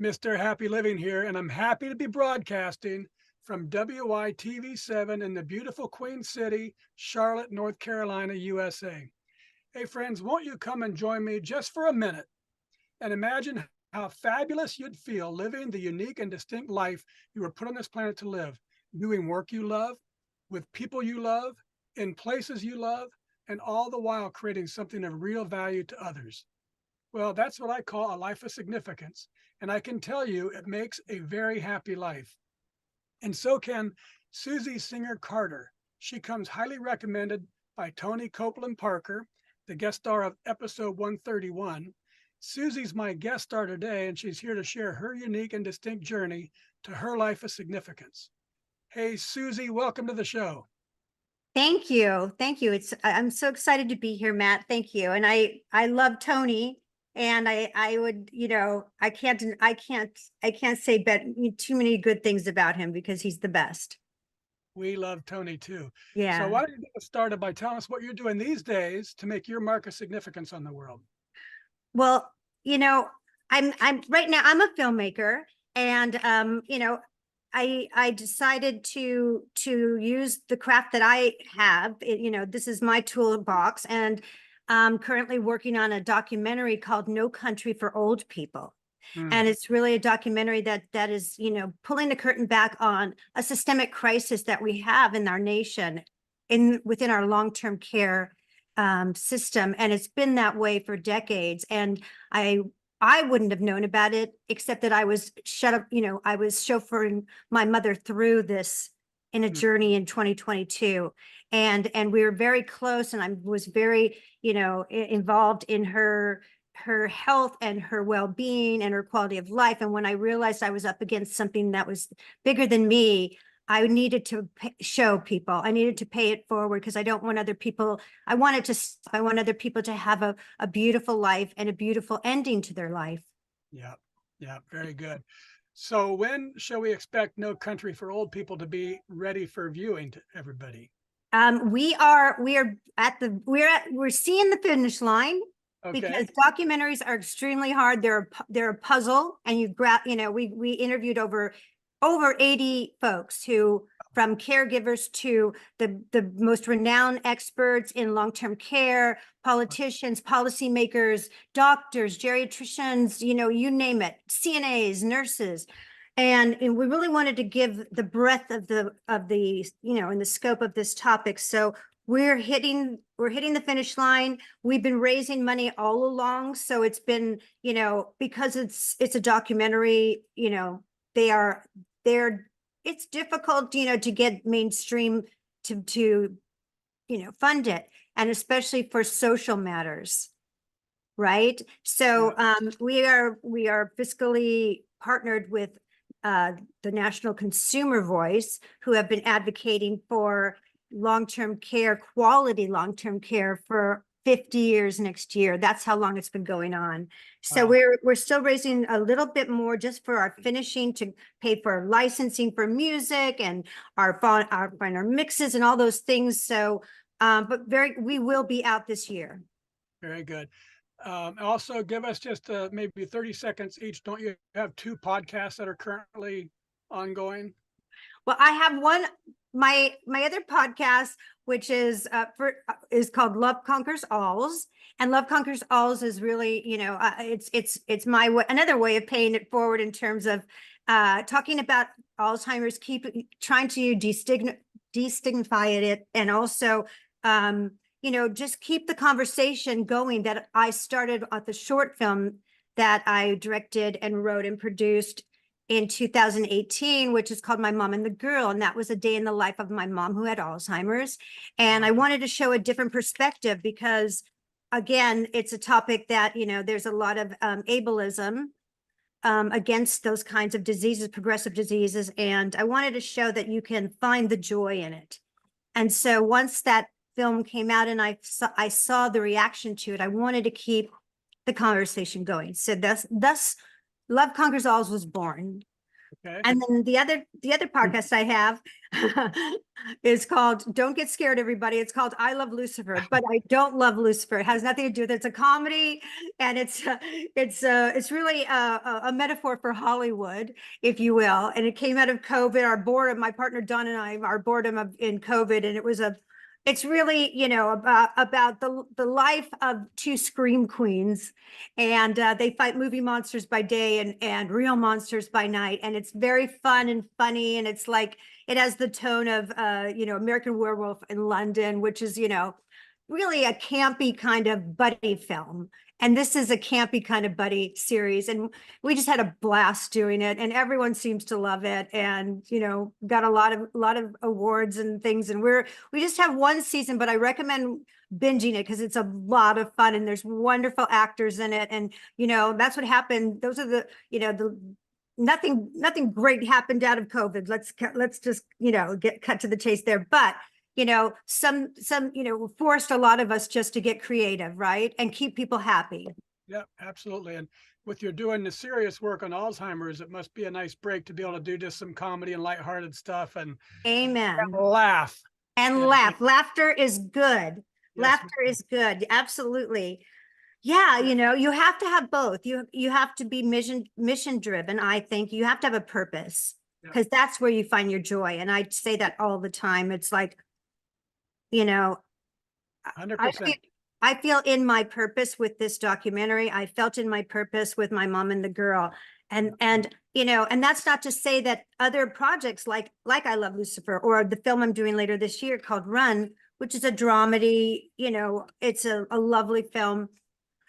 Mr. Happy Living here, and I'm happy to be broadcasting from WITV7 in the beautiful Queen City, Charlotte, North Carolina, USA. Hey, friends, won't you come and join me just for a minute and imagine how fabulous you'd feel living the unique and distinct life you were put on this planet to live, doing work you love, with people you love, in places you love, and all the while creating something of real value to others. Well, that's what I call a life of significance. And I can tell you it makes a very happy life. And so can Susie Singer Carter. She comes highly recommended by Tony Copeland Parker, the guest star of episode 131. Susie's my guest star today, and she's here to share her unique and distinct journey to her life of significance. Hey, Susie, welcome to the show. Thank you. Thank you. I'm so excited to be here, Matt. Thank you. And I love Tony, and I would, I can't say too many good things about him because he's the best. We love Tony too. Yeah. So why don't you get us started by telling us what you're doing these days to make your mark of significance on the world? Well, I'm right now, I'm a filmmaker, and I decided to use the craft that I have. This is my toolbox, and I'm currently working on a documentary called No Country for Old People. And it's really a documentary that is, pulling the curtain back on a systemic crisis that we have in our nation, within our long-term care system. And it's been that way for decades. And I wouldn't have known about it, except that I was I was chauffeuring my mother through this in a journey in 2022. And we were very close, and I was very, involved in her health and her well-being and her quality of life. And when I realized I was up against something that was bigger than me, I needed to show people. I needed to pay it forward, because I don't want other people. I want other people to have a beautiful life and a beautiful ending to their life. Yeah, very good. So when shall we expect No Country for Old People to be ready for viewing to everybody? We're seeing the finish line. Okay. Because documentaries are extremely hard. They're a puzzle, and we interviewed over 80 folks, who, from caregivers to the most renowned experts in long-term care, politicians, policymakers, doctors, geriatricians, you name it, CNAs, nurses. And we really wanted to give the breadth of the in the scope of this topic. So we're hitting the finish line. We've been raising money all along. So it's been, because it's a documentary, it's difficult, to get mainstream to fund it, and especially for social matters. Right. So we are fiscally partnered with the National Consumer Voice, who have been advocating for long-term care, quality long-term care, for 50 years next year. That's how long it's been going on. So we're still raising a little bit more just for our finishing, to pay for licensing for music and our mixes and all those things. So but we will be out this year. Very good. Also, give us just maybe 30 seconds each. Don't you have 2 podcasts that are currently ongoing? Well, I have one, my other podcast, which is called Love Conquers Alls. And Love Conquers Alls is really, it's another way of paying it forward, in terms of talking about Alzheimer's, trying to destigmify it, and also just keep the conversation going that I started at the short film that I directed and wrote and produced in 2018, which is called My Mom and the Girl. And that was a day in the life of my mom, who had Alzheimer's. And I wanted to show a different perspective, because, again, it's a topic that, there's a lot of ableism against those kinds of diseases, progressive diseases. And I wanted to show that you can find the joy in it. And so once that film came out and I saw the reaction to it, I wanted to keep the conversation going. So thus Love Conquers Alls was born. Okay. And then the other podcast I have is called Don't Get Scared, Everybody. It's called I Love Lucifer, but I don't love Lucifer. It has nothing to do with it. It's a comedy, and it's really a metaphor for Hollywood, if you will. And it came out of COVID, our boredom, my partner Don and I, our boredom in COVID, and it's really, about the life of two scream queens, and they fight movie monsters by day and real monsters by night. And it's very fun and funny. And it's like, it has the tone of, American Werewolf in London, which is, really a campy kind of buddy film. And this is a campy kind of buddy series. And we just had a blast doing it, and everyone seems to love it. And, got a lot of awards and things. And we just have one season, but I recommend binging it because it's a lot of fun, and there's wonderful actors in it. And, that's what happened. Those are nothing great happened out of COVID. Let's just, get cut to the chase there. But some forced a lot of us just to get creative, right? And keep people happy. Yeah, absolutely. And with your doing the serious work on Alzheimer's, it must be a nice break to be able to do just some comedy and lighthearted stuff and Amen. laugh. And laugh. Laughter is good. Yes, Laughter is good. Absolutely. Yeah, you have to have both. You have to be mission driven. I think you have to have a purpose, because that's where you find your joy. And I say that all the time. It's like, I 100%. feel in my purpose with this documentary. I felt in my purpose with My Mom and the Girl. And that's not to say that other projects like I Love Lucifer, or the film I'm doing later this year called Run, which is a dramedy, it's a lovely film.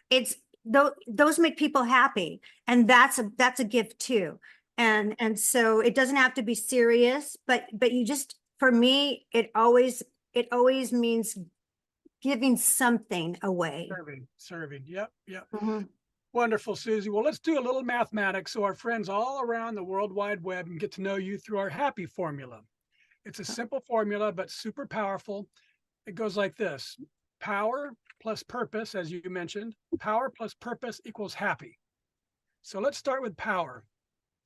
It's those make people happy. And that's a gift too. And so it doesn't have to be serious, but you just, for me, it always means giving something away. Serving. Yep. Mhm. Wonderful, Susie. Well, let's do a little mathematics so our friends all around the World Wide Web can get to know you through our happy formula. It's a simple formula, but super powerful. It goes like this: power plus purpose, as you mentioned, power plus purpose equals happy. So let's start with power.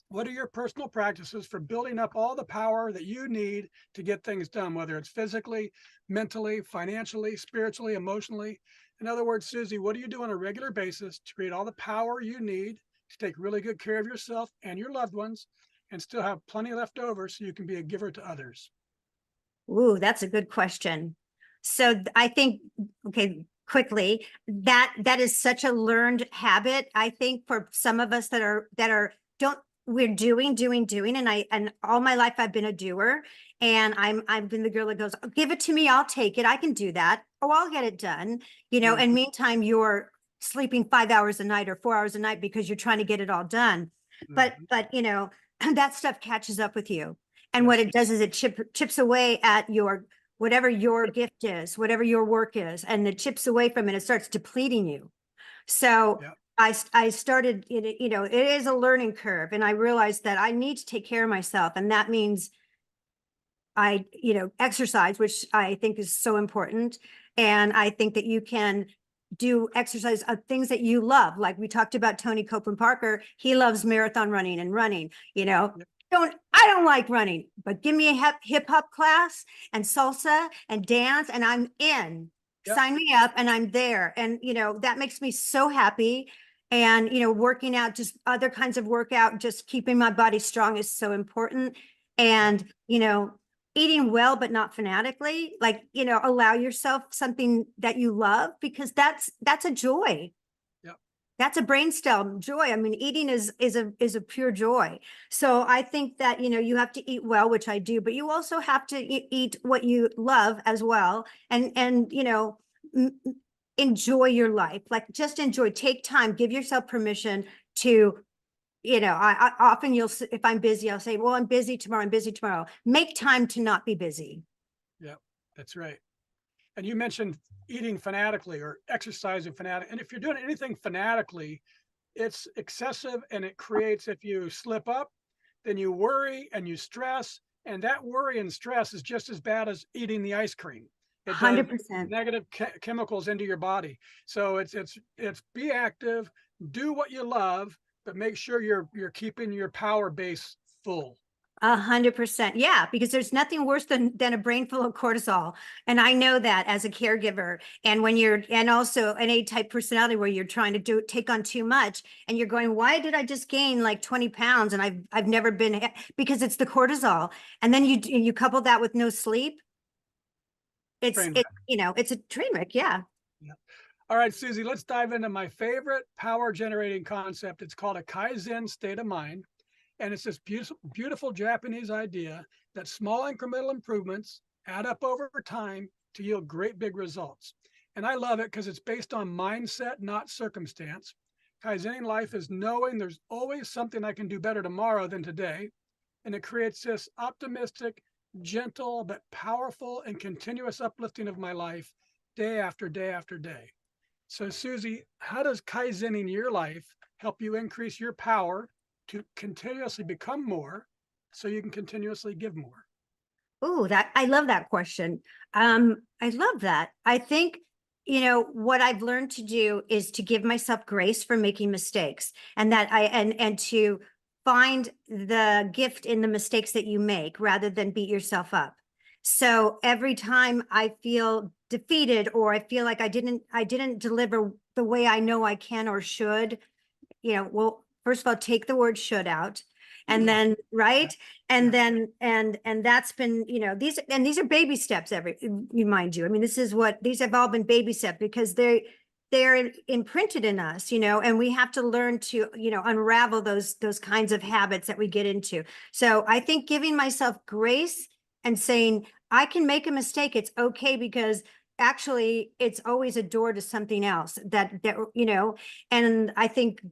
What are your personal practices for building up all the power that you need to get things done, whether it's physically, mentally, financially, spiritually, emotionally? In other words, Susie, what do you do on a regular basis to create all the power you need to take really good care of yourself and your loved ones, and still have plenty left over so you can be a giver to others? Ooh, that's a good question. So I think, okay, quickly, that is such a learned habit. I think for some of us we're doing, and all my life I've been a doer, and I've been the girl that goes, give it to me, I'll take it, I can do that. Oh, I'll get it done. And meantime, you're sleeping 5 hours a night or 4 hours a night because you're trying to get it all done. But that stuff catches up with you. And what it does is it chips away at whatever your gift is, whatever your work is, and it chips away from it. It starts depleting you. So I started, it is a learning curve, and I realized that I need to take care of myself. And that means I, exercise, which I think is so important. And I think that you can do exercise of things that you love. Like we talked about Tony Copeland Parker. He loves marathon running and running, I don't like running, but give me a hip hop class and salsa and dance, and I'm in. Sign me up, and I'm there. And, that makes me so happy. And, working out, just other kinds of workout, just keeping my body strong is so important. And, eating well, but not fanatically, like, allow yourself something that you love, because that's a joy. That's a brainstem joy. I mean, eating is a pure joy. So I think that, you have to eat well, which I do, but you also have to eat what you love as well. And, enjoy your life. Like, just enjoy, take time, give yourself permission to, I often if I'm busy, I'll say, well, I'm busy tomorrow. Make time to not be busy. Yeah, that's right. And you mentioned eating fanatically or exercising fanatically. And if you're doing anything fanatically, it's excessive, and it creates, if you slip up, then you worry and you stress. And that worry and stress is just as bad as eating the ice cream. It 100%. negative chemicals into your body. So it's be active, do what you love, but make sure you're keeping your power base full. 100%. Yeah, because there's nothing worse than a brain full of cortisol. And I know that as a caregiver. And when you're, and also an A-type personality where you're trying to take on too much and you're going, why did I just gain like 20 pounds? And I've never been, because it's the cortisol. And then you couple that with no sleep. Train wreck. It's a train wreck. Yeah. Yeah. All right, Susie, let's dive into my favorite power generating concept. It's called a Kaizen state of mind. And it's this beautiful, beautiful Japanese idea that small incremental improvements add up over time to yield great big results. And I love it because it's based on mindset, not circumstance. Kaizening life is knowing there's always something I can do better tomorrow than today. And it creates this optimistic, gentle, but powerful and continuous uplifting of my life day after day after day. So, Susie, how does Kaizening your life help you increase your power to continuously become more so you can continuously give more? Oh, I love that question. I love that. I think, what I've learned to do is to give myself grace for making mistakes, and that and to find the gift in the mistakes that you make rather than beat yourself up. So every time I feel defeated or I feel like I didn't deliver the way I know I can or should, well, first of all, take the word should out. And then, right. And then, and that's been, these are baby steps mind you. I mean, these have all been baby steps because they're imprinted in us, and we have to learn to, unravel those kinds of habits that we get into. So I think giving myself grace and saying, I can make a mistake. It's okay, because actually it's always a door to something else and I think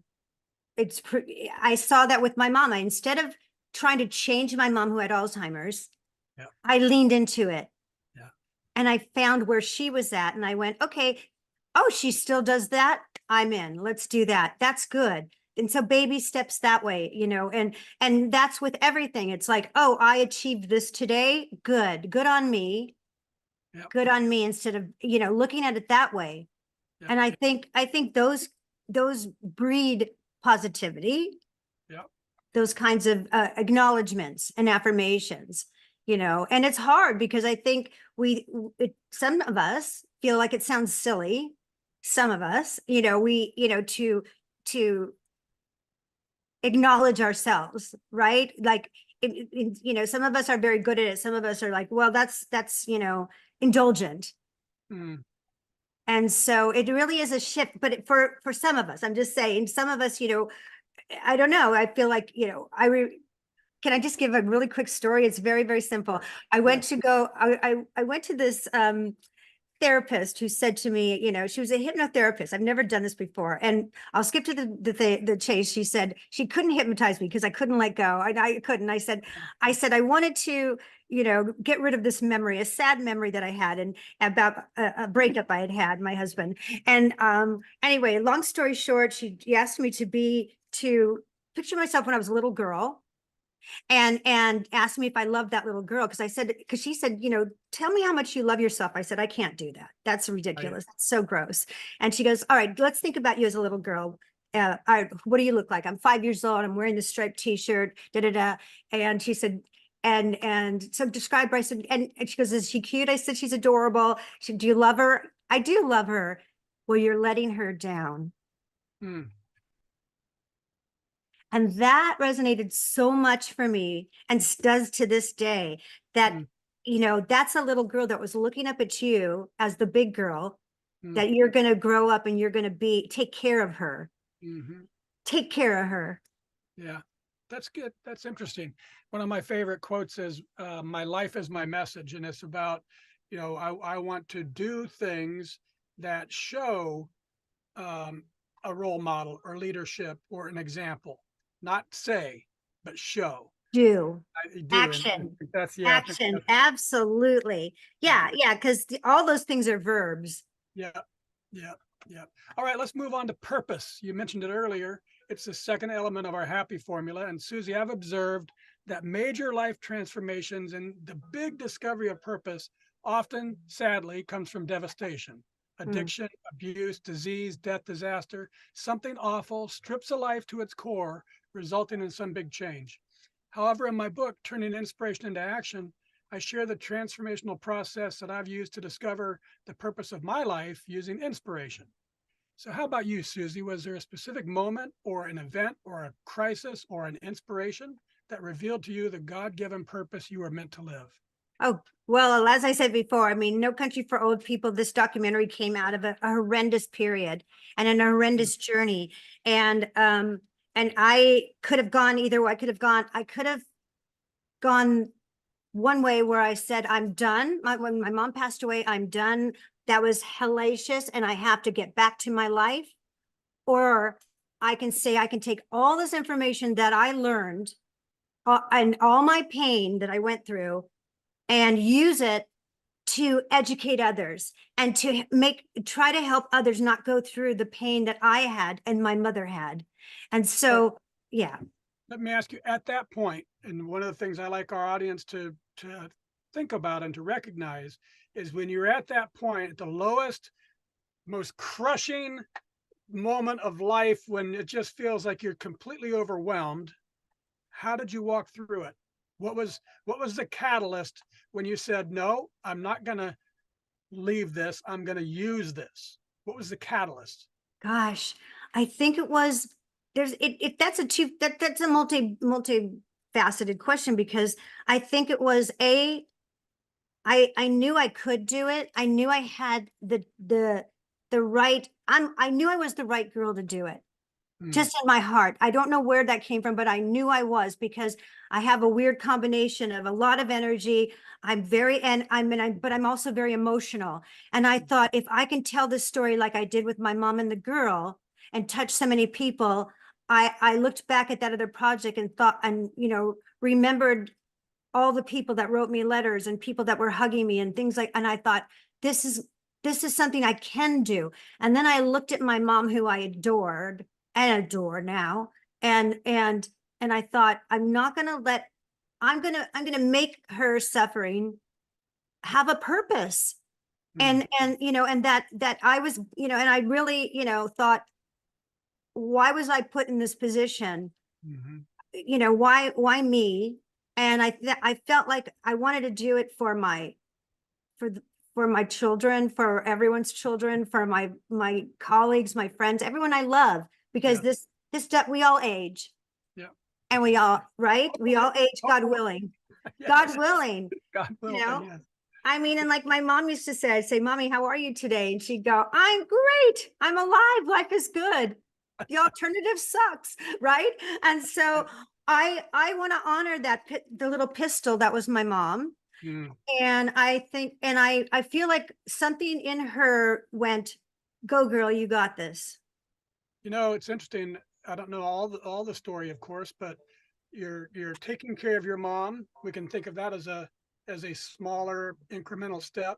I saw that with my mom. Instead of trying to change my mom who had Alzheimer's, Yeah. I leaned into it. Yeah. And I found where she was at. And I went, okay, oh, she still does that. I'm in. Let's do that. That's good. And so baby steps that way, and that's with everything. It's like, oh, I achieved this today. Good on me. Yeah. Good on me, instead of, looking at it that way. Yeah. And I think those breed positivity. Yeah. Those kinds of acknowledgments and affirmations, and it's hard because I think some of us feel like it sounds silly. Some of us, to acknowledge ourselves, right? Like, some of us are very good at it. Some of us are like, well, that's indulgent. Mm. And so it really is a shift. But for some of us, I'm just saying, some of us, I don't know. I feel like, can I just give a really quick story? It's very, very simple. I went to this therapist who said to me, she was a hypnotherapist. I've never done this before. And I'll skip to the chase. She said she couldn't hypnotize me because I couldn't let go. I couldn't. I said, I wanted to, get rid of this memory, a sad memory that I had, and about a breakup I had had, my husband. And anyway, long story short, she asked me to picture myself when I was a little girl, and asked me if I loved that little girl. Because she said, tell me how much you love yourself. I said, I can't do that. That's ridiculous. That's so gross. And she goes, all right, let's think about you as a little girl. All right, what do you look like? I'm 5 years old. I'm wearing this striped t-shirt, And she said, and so describe her. I said, and she goes, is she cute? I said, she's adorable. She said, do you love her? I do love her. Well, you're letting her down. Mm. And that resonated so much for me, and does to this day, that, that's a little girl that was looking up at you as the big girl, that you're going to grow up and you're going to take care of her. Mm-hmm. Take care of her. Yeah, that's good. That's interesting. One of my favorite quotes is, my life is my message. And it's about, I want to do things that show a role model or leadership or an example. Not say, but show. Do. I do. Action. And that's, Action. Absolutely. Yeah. Because all those things are verbs. Yeah. Yeah. Yeah. All right, let's move on to purpose. You mentioned it earlier. It's the second element of our happy formula. And Susie, I've observed that major life transformations and the big discovery of purpose often, sadly, comes from devastation. Addiction, abuse, disease, death, disaster. Something awful strips a life to its core, resulting in some big change. However, in my book, Turning Inspiration into Action, I share the transformational process that I've used to discover the purpose of my life using inspiration. So, how about you, Susie? Was there a specific moment or an event or a crisis or an inspiration that revealed to you the God given purpose you were meant to live? Oh, well, as I said before, I mean, No Country for Old People, this documentary came out of a horrendous period and an horrendous journey. And I could have gone either way. I could have gone one way where I said, I'm done. When my mom passed away, I'm done. That was hellacious and I have to get back to my life. Or I can say, I can take all this information that I learned and all my pain that I went through and use it to educate others and to try to help others not go through the pain that I had and my mother had. And So, so, yeah. let me ask you at that point, and one of the things I like our audience to think about and to recognize is when you're at that point, at the lowest, most crushing moment of life when it just feels like you're completely overwhelmed, how did you walk through it? What was the catalyst when you said, "No, I'm not going to leave this. I'm going to use this." What was the catalyst? Gosh, I think it was that's that's a multifaceted question because I think it was I knew I could do it. I knew I had the right I knew I was the right girl to do it. Mm, Just in my heart. I don't know where that came from, but I knew I was because I have a weird combination of a lot of energy. I'm very, and but I'm also very emotional. And I thought if I can tell this story like I did with my mom and the girl and touch so many people, I looked back at that other project and thought, and, remembered all the people that wrote me letters and people that were hugging me and things like, and I thought, this is, this is something I can do. And then I looked at my mom, who I adored and adore now. And I thought, I'm not going to let, I'm going to make her suffering have a purpose. mm, And that I was, and I really, thought, why was I put in this position? mhm. Why me? And I felt like I wanted to do it for for for my children, for everyone's children, for my colleagues, my friends, everyone I love, because Yeah, this stuff, we all age, yeah. and we all age, God Hopefully, willing, God yes. willing, God you willing, know. yes. I mean, and like my mom used to say, I'd say, Mommy, how are you today? And she'd go, I'm great. I'm alive. Life is good. The alternative sucks, right? And so I want to honor the little pistol that was my mom. Mm. And I think, and I feel like something in her went, go girl, you got this. It's interesting. I don't know all the story, of course, but you're taking care of your mom. We can think of that as a smaller incremental step.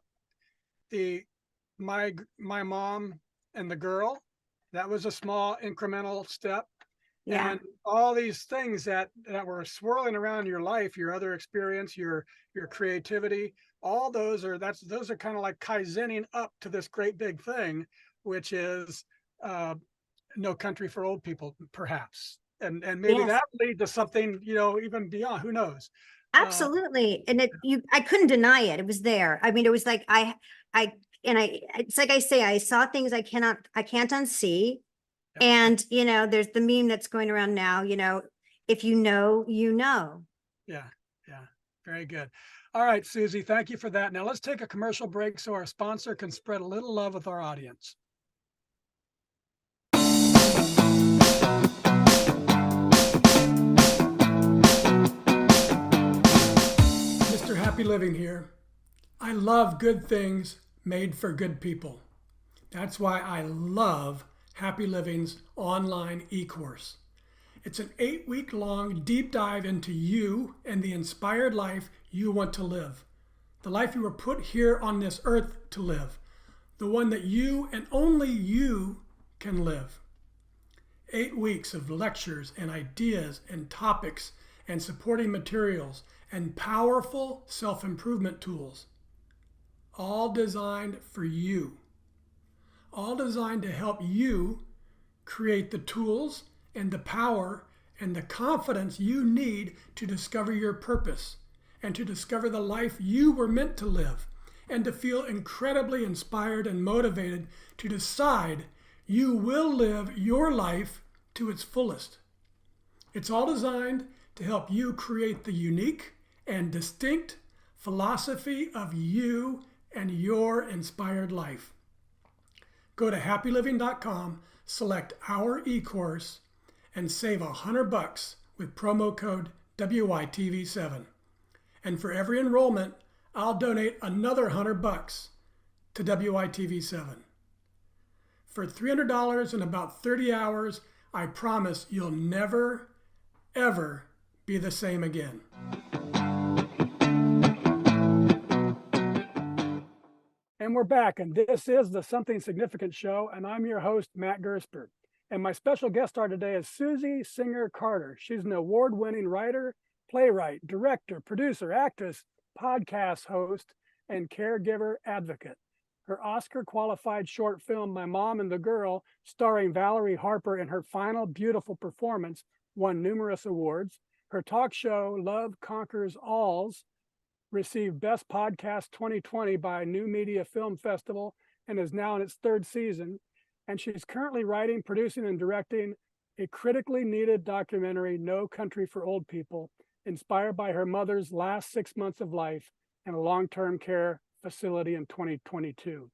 The my mom and the girl, that was a small incremental step. Yeah. And all these things that were swirling around your life, your other experience, your creativity, all those are kind of like kaizening up to this great big thing, which is uh, No Country for Old People, perhaps, and maybe Yes. that lead to something even beyond. Who knows? Uh, Absolutely. And I couldn't deny it. It was there. I mean, it was like it's like I say, I saw things I can't unsee. yeah, And, there's the meme that's going around now, if you know, you know. yeah, yeah. Very good. All right, Susie, thank you for that. Now let's take a commercial break so our sponsor can spread a little love with our audience. Mr. Happy Living here. I love good things made for good people. That's why I love Happy Living's online e-course. It's an 8-week long deep dive into you and the inspired life you want to live. The life you were put here on this earth to live. The one that you and only you can live. 8 weeks of lectures and ideas and topics and supporting materials and powerful self-improvement tools. All designed for you. All designed to help you create the tools and the power and the confidence you need to discover your purpose and to discover the life you were meant to live, and to feel incredibly inspired and motivated to decide you will live your life to its fullest. It's all designed to help you create the unique and distinct philosophy of you and your inspired life. Go to happyliving.com, select our e-course, and save $100 with promo code WITV7. And for every enrollment, I'll donate another $100 to WITV7. For $300 and about 30 hours, I promise you'll never, ever be the same again. And we're back, and this is the Something Significant Show, and I'm your host, Matt Gersper. And my special guest star today is Susie Singer Carter. She's an award-winning writer, playwright, director, producer, actress, podcast host, and caregiver advocate. Her Oscar-qualified short film, My Mom and the Girl, starring Valerie Harper in her final beautiful performance, won numerous awards. Her talk show, Love Conquers Alls, received Best Podcast 2020 by New Media Film Festival and is now in its third season. And she's currently writing, producing, and directing a critically needed documentary, No Country for Old People, inspired by her mother's last 6 months of life in a long-term care facility in 2022.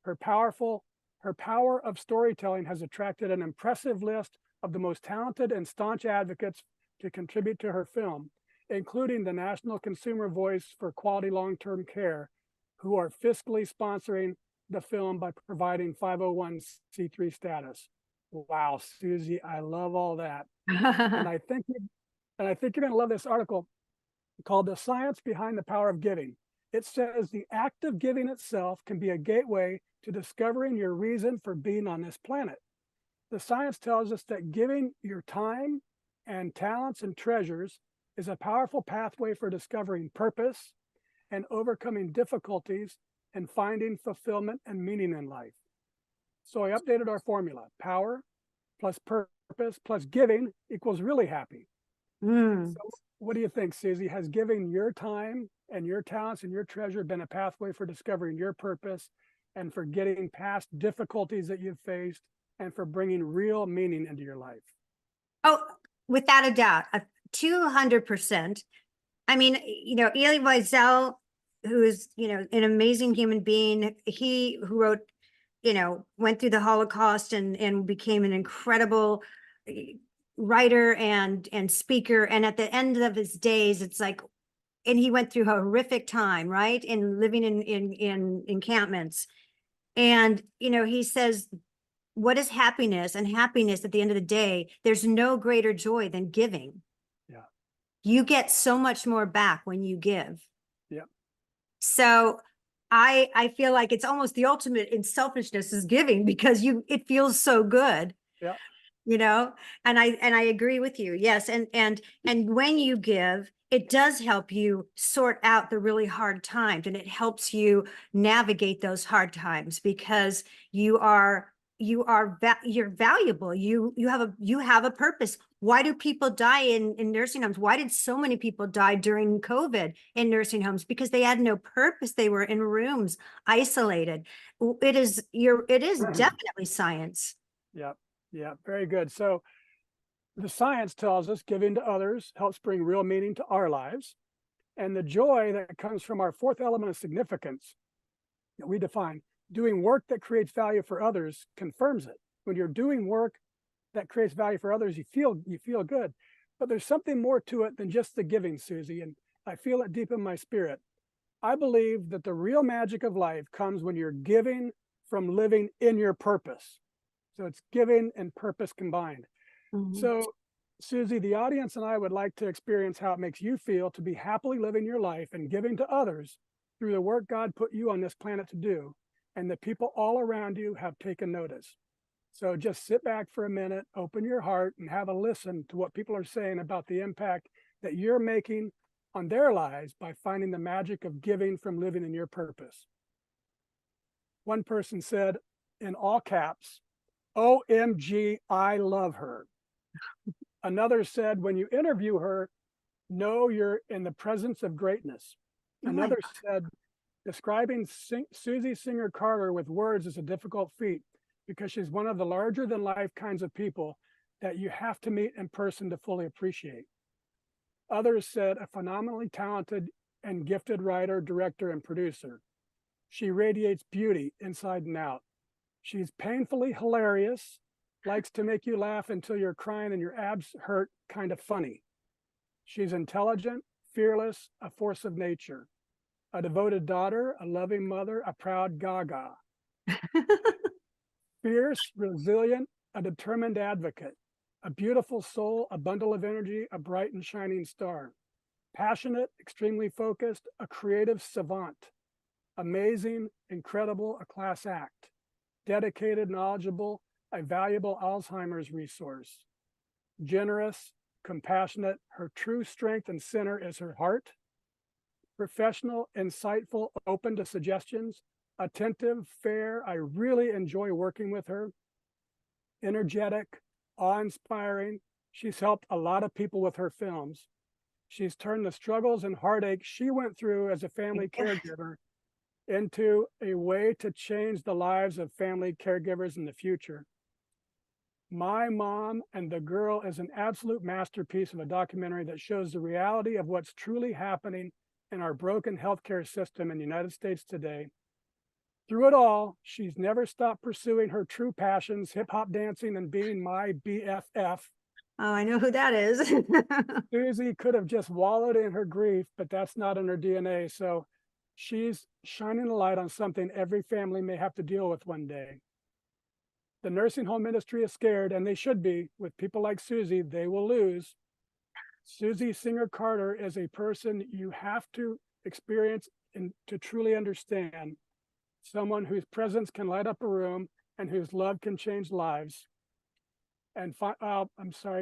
Her power of storytelling has attracted an impressive list of the most talented and staunch advocates to contribute to her film, including the National Consumer Voice for Quality Long-Term Care, who are fiscally sponsoring the film by providing 501c3 status. Wow, Susie, I love all that. And I think you're going to love this article called The Science Behind the Power of Giving. It says the act of giving itself can be a gateway to discovering your reason for being on this planet. The science tells us that giving your time and talents and treasures is a powerful pathway for discovering purpose and overcoming difficulties and finding fulfillment and meaning in life. So I updated our formula. Power plus purpose plus giving equals really happy. So what do you think, Susie? Has giving your time and your talents and your treasure been a pathway for discovering your purpose and for getting past difficulties that you've faced and for bringing real meaning into your life? Oh, without a doubt, 200%. I mean, Elie Wiesel, who is, an amazing human being, who wrote, went through the Holocaust and became an incredible writer and speaker. And at the end of his days, it's like, and he went through a horrific time, right? In living in encampments. And, he says, what is happiness? And happiness at the end of the day, there's no greater joy than giving. Yeah. You get so much more back when you give. Yeah. So I feel like it's almost the ultimate in selfishness is giving, because it feels so good. Yeah. And I agree with you. Yes. And when you give, it does help you sort out the really hard times, and it helps you navigate those hard times because you're valuable. You have a purpose. Why do people die in nursing homes? Why did so many people die during COVID in nursing homes? Because they had no purpose. They were in rooms, isolated. It is definitely science. Yeah. Yeah. Very good. So the science tells us giving to others helps bring real meaning to our lives. And the joy that comes from our fourth element of significance that we define, doing work that creates value for others, confirms it. When you're doing work that creates value for others, you feel good. But there's something more to it than just the giving, Susie, and I feel it deep in my spirit. I believe that the real magic of life comes when you're giving from living in your purpose. So it's giving and purpose combined. Mm-hmm. So, Susie, the audience and I would like to experience how it makes you feel to be happily living your life and giving to others through the work God put you on this planet to do, and the people all around you have taken notice. So just sit back for a minute, open your heart, and have a listen to what people are saying about the impact that you're making on their lives by finding the magic of giving from living in your purpose. One person said in all caps, OMG, I love her. Another said, when you interview her, know you're in the presence of greatness. Oh my Another said, describing Susie Singer Carter with words is a difficult feat because she's one of the larger than life kinds of people that you have to meet in person to fully appreciate. Others said, a phenomenally talented and gifted writer, director, and producer. She radiates beauty inside and out. She's painfully hilarious, likes to make you laugh until you're crying and your abs hurt, kind of funny. She's intelligent, fearless, a force of nature, a devoted daughter, a loving mother, a proud gaga. Fierce, resilient, a determined advocate, a beautiful soul, a bundle of energy, a bright and shining star. Passionate, extremely focused, a creative savant. Amazing, incredible, a class act. Dedicated, knowledgeable, a valuable Alzheimer's resource. Generous, compassionate, her true strength and center is her heart. Professional, insightful, open to suggestions, attentive, fair. I really enjoy working with her. Energetic, awe-inspiring. She's helped a lot of people with her films. She's turned the struggles and heartache she went through as a family caregiver into a way to change the lives of family caregivers in the future. My Mom and the Girl is an absolute masterpiece of a documentary that shows the reality of what's truly happening in our broken healthcare system in the United States today. Through it all, she's never stopped pursuing her true passions, hip hop dancing and being my BFF. Oh, I know who that is. Susie could have just wallowed in her grief, but that's not in her DNA. So she's shining a light on something every family may have to deal with one day. The nursing home industry is scared, and they should be. With people like Susie, they will lose. Susie Singer Carter is a person you have to experience and to truly understand. Someone whose presence can light up a room and whose love can change lives. And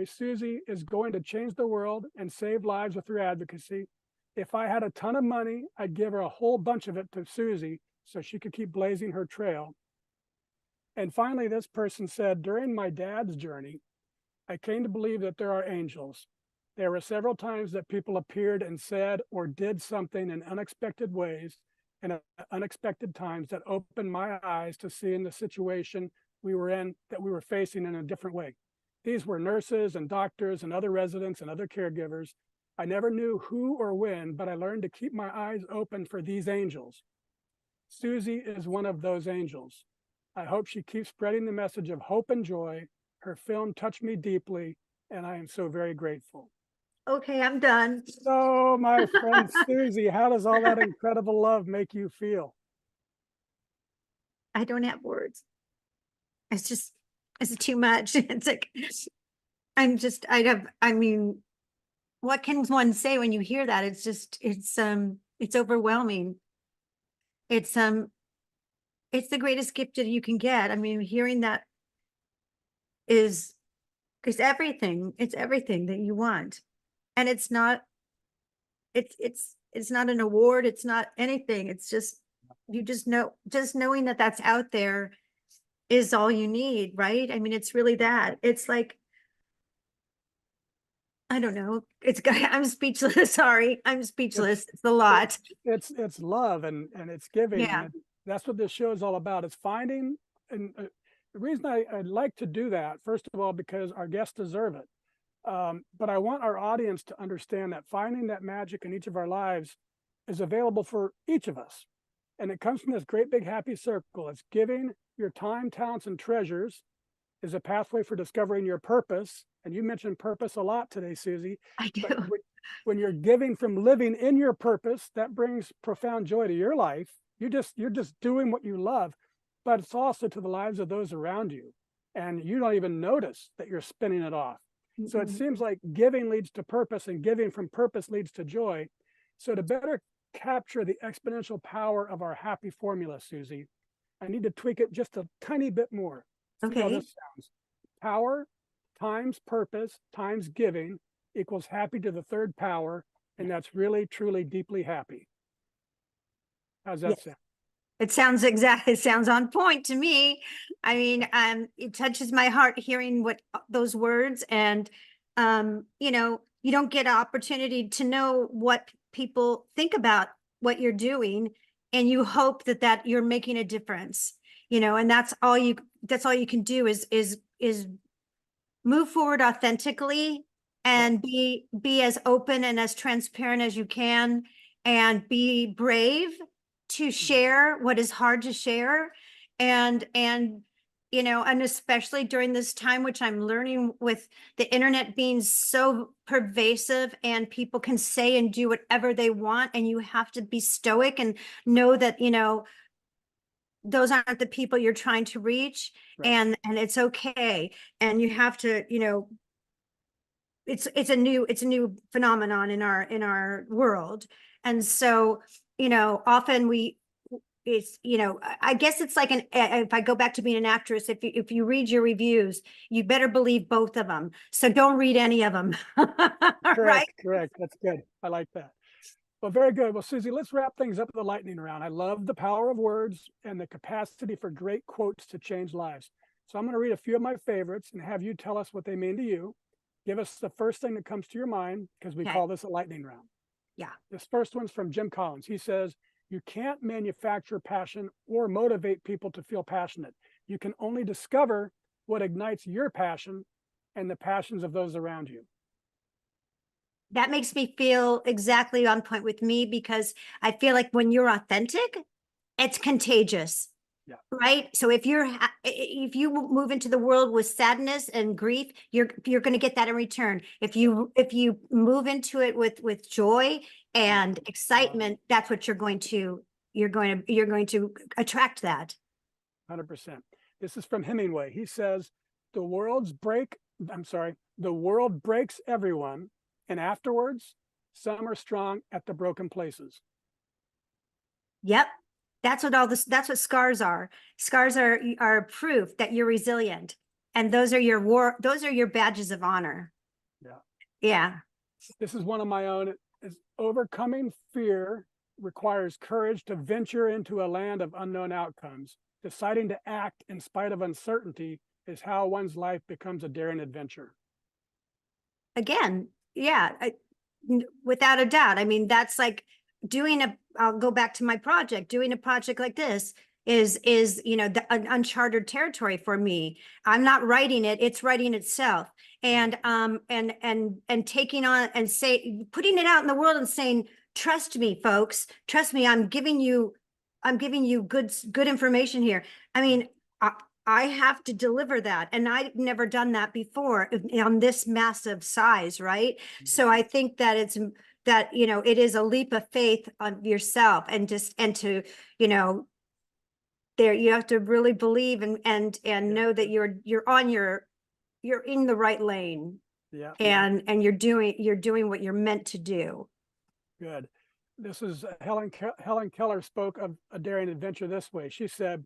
Susie is going to change the world and save lives with her advocacy. If I had a ton of money, I'd give her a whole bunch of it to Susie so she could keep blazing her trail. And finally, this person said, during my dad's journey, I came to believe that there are angels. There were several times that people appeared and said or did something in unexpected ways and at unexpected times that opened my eyes to seeing the situation we were in, that we were facing in a different way. These were nurses and doctors and other residents and other caregivers. I never knew who or when, but I learned to keep my eyes open for these angels. Susie is one of those angels. I hope she keeps spreading the message of hope and joy. Her film touched me deeply, and I am so very grateful. Okay, I'm done. So, my friend Susie, how does all that incredible love make you feel? I don't have words. It's too much. It's like, I mean, what can one say when you hear that? It's overwhelming. It's the greatest gift that you can get. I mean, hearing that is everything. It's everything that you want. And it's not an award. It's not anything. It's just, just knowing that that's out there is all you need, right? I mean, it's really that. It's like, I don't know. I'm speechless. Sorry. I'm speechless. It's a lot. It's love and it's giving. Yeah. And that's what this show is all about. It's finding, and the reason I'd like to do that, first of all, because our guests deserve it. But I want our audience to understand that finding that magic in each of our lives is available for each of us. And it comes from this great big happy circle. It's giving your time, talents, and treasures is a pathway for discovering your purpose. And you mentioned purpose a lot today, Susie. I do. But when you're giving from living in your purpose, that brings profound joy to your life. You're just doing what you love, but it's also to the lives of those around you. And you don't even notice that you're spinning it off. Mm-hmm. So it seems like giving leads to purpose and giving from purpose leads to joy. So to better capture the exponential power of our happy formula, Susie, I need to tweak it just a tiny bit more. Okay. See how this sounds. Power times purpose times giving equals happy to the third power. And that's really, truly, deeply happy. How's that sound? It sounds on point to me. I mean, it touches my heart hearing those words, and you know, you don't get an opportunity to know what people think about what you're doing, and you hope that you're making a difference, you know, and that's all you can do is move forward authentically and be as open and as transparent as you can, and be brave to share what is hard to share. And you know, and especially during this time, which I'm learning with the internet being so pervasive, and people can say and do whatever they want, and you have to be stoic and know that, you know, those aren't the people you're trying to reach. Right. And it's okay. And you have to, you know, it's a new phenomenon in our world. And so, you know, often it's, you know, I guess it's like if I go back to being an actress, if you read your reviews, you better believe both of them. So don't read any of them. Right? Correct. That's good. I like that. Well, very good. Well, Susie, let's wrap things up with a lightning round. I love the power of words and the capacity for great quotes to change lives. So I'm going to read a few of my favorites and have you tell us what they mean to you. Give us the first thing that comes to your mind, because we Okay. call this a lightning round. Yeah. This first one's from Jim Collins. He says, "You can't manufacture passion or motivate people to feel passionate. You can only discover what ignites your passion and the passions of those around you." That makes me feel exactly on point with me, because I feel like when you're authentic, it's contagious. Yeah. Right. So if if you move into the world with sadness and grief, you're going to get that in return. If you move into it with joy and excitement, that's what you're going to attract that. 100%. This is from Hemingway. He says, "The the world breaks everyone, and afterwards, some are strong at the broken places." Yep. That's what scars are. Scars are proof that you're resilient. And those are your badges of honor. Yeah. Yeah. This is one of my own. Is overcoming fear requires courage to venture into a land of unknown outcomes. Deciding to act in spite of uncertainty is how one's life becomes a daring adventure. Again, yeah, without a doubt. I mean, that's like I'll go back to my project. Doing a project like this is, you know, an uncharted territory for me. I'm not writing it, it's writing itself. And taking on and putting it out in the world and saying, trust me, folks, trust me, I'm giving you good information here. I mean, I have to deliver that. And I've never done that before on this massive size, right? So I think that, you know, it is a leap of faith on yourself, and to, you know, you have to really believe and know that you're in the right lane. Yeah. And you're doing what you're meant to do. Good. This is Helen Keller spoke of a daring adventure this way. She said,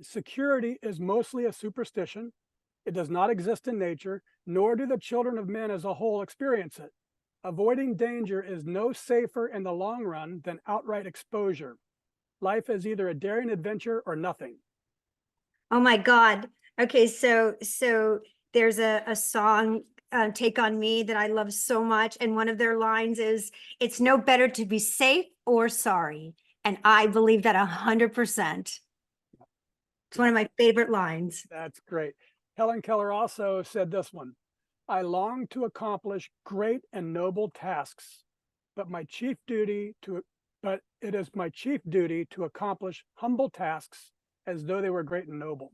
"Security is mostly a superstition. It does not exist in nature, nor do the children of men as a whole experience it. Avoiding danger is no safer in the long run than outright exposure. Life is either a daring adventure or nothing." Oh my God. Okay, so there's a song, Take on Me, that I love so much, and one of their lines is, "It's no better to be safe or sorry." And I believe that 100%. It's one of my favorite lines. That's great. Helen Keller also said this one, "I long to accomplish great and noble tasks, but it is my chief duty to accomplish humble tasks as though they were great and noble."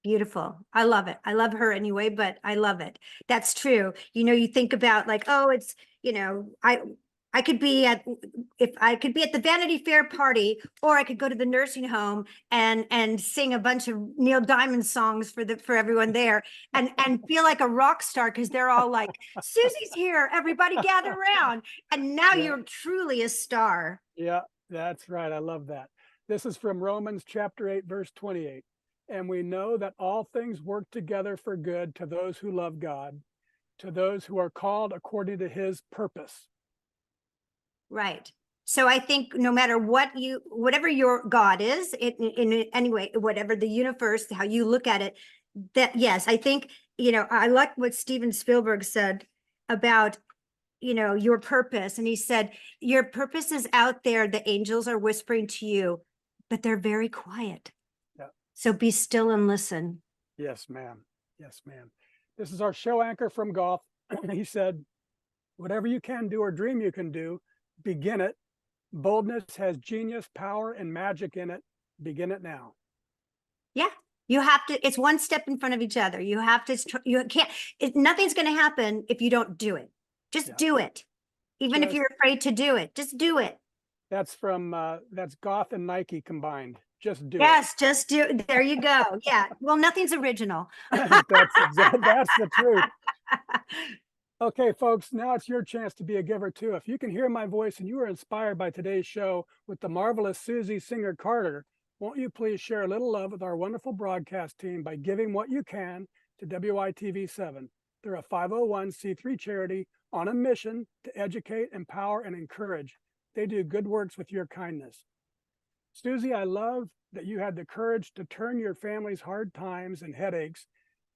Beautiful. I love it. I love her anyway, but I love it. That's true. You know, you think about like, oh, it's, you know, I could be at the Vanity Fair party, or I could go to the nursing home and sing a bunch of Neil Diamond songs for everyone there, and feel like a rock star, because they're all like, "Susie's here, everybody gather around." And now Yeah. you're truly a star. Yeah, that's right. I love that. This is from Romans chapter 8, verse 28. "And we know that all things work together for good to those who love God, to those who are called according to his purpose." Right. So I think no matter whatever your God is, in any way, whatever the universe, how you look at it, that yes, I think, I like what Steven Spielberg said about, your purpose. And he said, your purpose is out there. The angels are whispering to you, but they're very quiet. Yeah. So be still and listen. Yes, ma'am. Yes, ma'am. This is our show anchor from golf. He said, whatever you can do or dream you can do, begin it. Boldness has genius, power, and magic in it. Begin it now. Yeah. You have to, it's one step in front of each other. You have to, you can't, nothing's going to happen if you don't do it. Just do it. Even if you're afraid to do it, just do it. That's from, that's Goth and Nike combined. Just do it. Yes, just do it. There you go. Yeah. Well, nothing's original. That's the truth. Okay, folks, now it's your chance to be a giver too. If you can hear my voice and you are inspired by today's show with the marvelous Susie Singer Carter, won't you please share a little love with our wonderful broadcast team by giving what you can to WITV7? They're a 501c3 charity on a mission to educate, empower, and encourage. They do good works with your kindness. Susie, I love that you had the courage to turn your family's hard times and headaches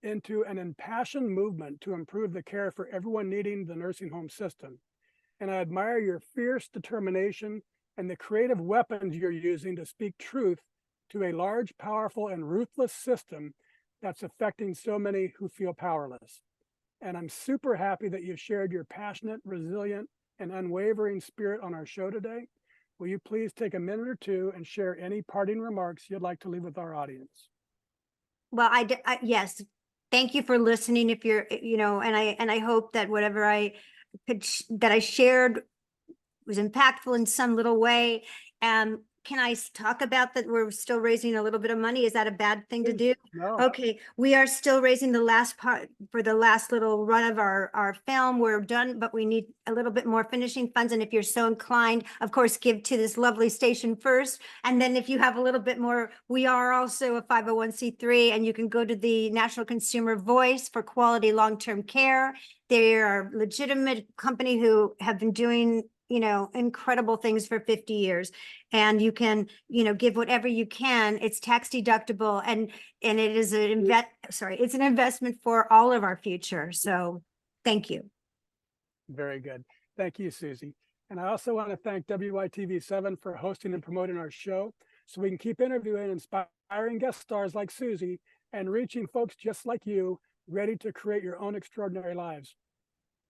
into an impassioned movement to improve the care for everyone needing the nursing home system. And I admire your fierce determination and the creative weapons you're using to speak truth to a large, powerful, and ruthless system that's affecting so many who feel powerless. And I'm super happy that you've shared your passionate, resilient, and unwavering spirit on our show today. Will you please take a minute or two and share any parting remarks you'd like to leave with our audience? Well, yes. Thank you for listening. If you're, and I hope that whatever that I shared was impactful in some little way. Can I talk about that? We're still raising a little bit of money. Is that a bad thing to do? No. Okay. We are still raising the last part for the last little run of our film. We're done, but we need a little bit more finishing funds. And if you're so inclined, of course, give to this lovely station first. And then if you have a little bit more, we are also a 501c3, and you can go to the National Consumer Voice for quality long-term care. They are a legitimate company who have been doing incredible things for 50 years. And you can, give whatever you can. It's tax deductible, and it is it's an investment for all of our future. So thank you. Very good. Thank you, Susie. And I also want to thank WITV7 for hosting and promoting our show so we can keep interviewing inspiring guest stars like Susie and reaching folks just like you, ready to create your own extraordinary lives.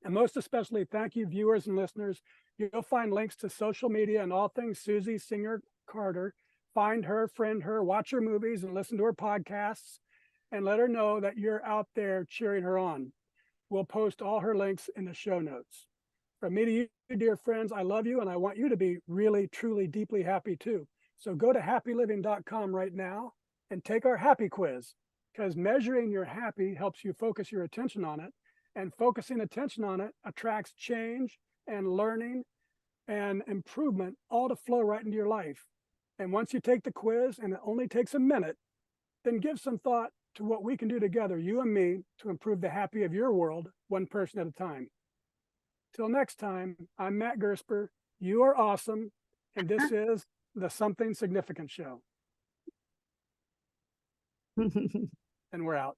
And most especially, thank you, viewers and listeners. You'll find links to social media and all things Susie Singer Carter. Find her, friend her, watch her movies, and listen to her podcasts, and let her know that you're out there cheering her on. We'll post all her links in the show notes. From me to you, dear friends, I love you, and I want you to be really, truly, deeply happy too. So go to happyliving.com right now and take our happy quiz, because measuring your happy helps you focus your attention on it. And focusing attention on it attracts change and learning and improvement, all to flow right into your life. And once you take the quiz, and it only takes a minute, then give some thought to what we can do together, you and me, to improve the happy of your world, one person at a time. Till next time, I'm Matt Gersper. You are awesome. And this is the Something Significant Show. And we're out.